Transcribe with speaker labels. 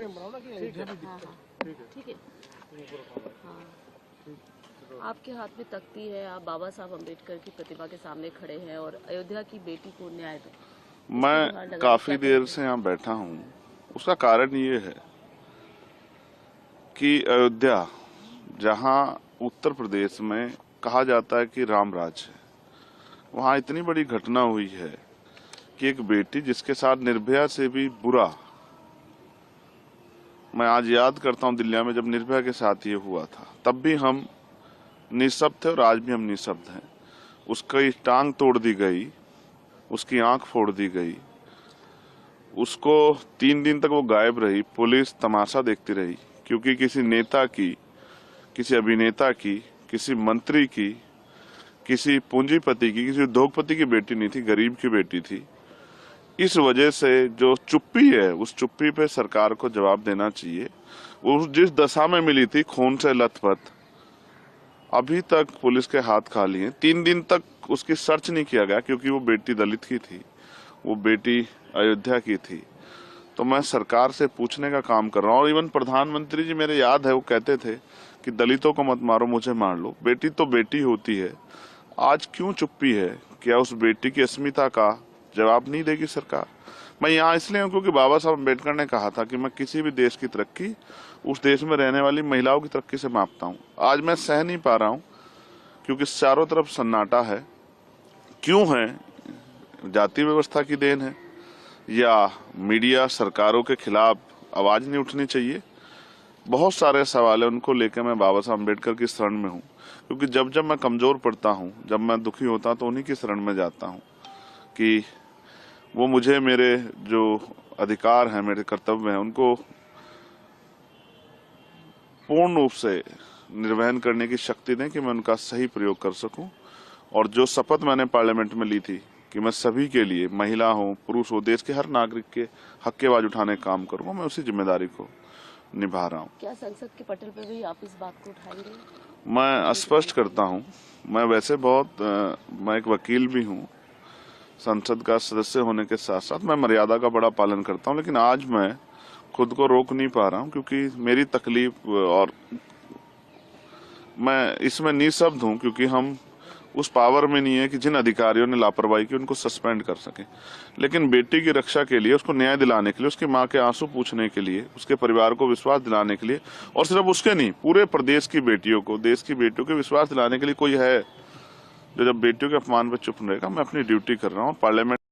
Speaker 1: ठीक है। हाँ, आपके हाथ में तख्ती है, आप बाबा साहब अम्बेडकर की प्रतिमा के सामने खड़े हैं और अयोध्या की बेटी को न्याय दो।
Speaker 2: मैं काफी देर से यहाँ बैठा हूँ। उसका कारण ये है कि अयोध्या, जहाँ उत्तर प्रदेश में कहा जाता है कि राम राज है, वहाँ इतनी बड़ी घटना हुई है कि एक बेटी जिसके साथ निर्भया से भी बुरा, मैं आज याद करता हूँ दिल्ली में जब निर्भया के साथ ये हुआ था, तब भी हम निःशब्द थे और आज भी हम निःशब्द हैं। उसकी टांग तोड़ दी गई, उसकी आंख फोड़ दी गई, उसको 3 दिन तक वो गायब रही, पुलिस तमाशा देखती रही, क्योंकि किसी नेता की, किसी अभिनेता की, किसी मंत्री की, किसी पूंजीपति की, किसी उद्योगपति की बेटी नहीं थी, गरीब की बेटी थी। इस वजह से जो चुप्पी है, उस चुप्पी पे सरकार को जवाब देना चाहिए। वो जिस दशा में मिली थी, खून से लथपथ, अभी तक पुलिस के हाथ खाली हैं। 3 दिन तक उसकी सर्च नहीं किया गया, क्योंकि वो बेटी दलित की थी, वो बेटी अयोध्या की थी। तो मैं सरकार से पूछने का काम कर रहा हूँ। और इवन प्रधानमंत्री जी, मेरे याद है, वो कहते थे कि दलितों को मत मारो, मुझे मार लो। बेटी तो बेटी होती है। आज क्यों चुप्पी है? क्या उस बेटी की अस्मिता का जवाब नहीं देगी सरकार? मैं यहाँ इसलिए हूँ क्योंकि बाबा साहब अम्बेडकर ने कहा था कि मैं किसी भी देश की तरक्की उस देश में रहने वाली महिलाओं की तरक्की से मापता हूँ। आज मैं सह नहीं पा रहा हूँ, क्योंकि चारों तरफ सन्नाटा है। क्यों है? जाति व्यवस्था की देन है, या मीडिया सरकारों के खिलाफ आवाज नहीं उठनी चाहिए? बहुत सारे सवाल है, उनको लेकर मैं बाबा साहब अम्बेडकर की शरण में हूँ। क्योंकि जब जब मैं कमजोर पड़ता हूँ, जब मैं दुखी होता हूँ, तो उन्हीं की शरण में जाता हूँ कि वो मुझे मेरे जो अधिकार हैं, मेरे कर्तव्य हैं, उनको पूर्ण रूप से निर्वहन करने की शक्ति दें कि मैं उनका सही प्रयोग कर सकूं। और जो शपथ मैंने पार्लियामेंट में ली थी कि मैं सभी के लिए, महिला हो, पुरुष हो, देश के हर नागरिक के हक की आवाज उठाने का काम करूंगा, मैं उसी जिम्मेदारी को निभा रहा हूं।
Speaker 1: क्या संसद के पटल पर भी आप इस बात को उठाएंगे?
Speaker 2: मैं स्पष्ट करता हूं, मैं वैसे मैं एक वकील भी हूं, संसद का सदस्य होने के साथ साथ मैं मर्यादा का बड़ा पालन करता हूं। लेकिन आज मैं खुद को रोक नहीं पा रहा हूं, क्योंकि मेरी तकलीफ, और मैं इसमें निःशब्द हूं, क्योंकि हम उस पावर में नहीं है कि जिन अधिकारियों ने लापरवाही की उनको सस्पेंड कर सके। लेकिन बेटी की रक्षा के लिए, उसको न्याय दिलाने के लिए, उसकी माँ के आंसू पूछने के लिए, उसके परिवार को विश्वास दिलाने के लिए, और सिर्फ उसके नहीं, पूरे प्रदेश की बेटियों को, देश की बेटियों को विश्वास दिलाने के लिए कोई है जो जब बेटियों के अपमान पर चुप रहेगा, मैं अपनी ड्यूटी कर रहा हूँ। पार्लियामेंट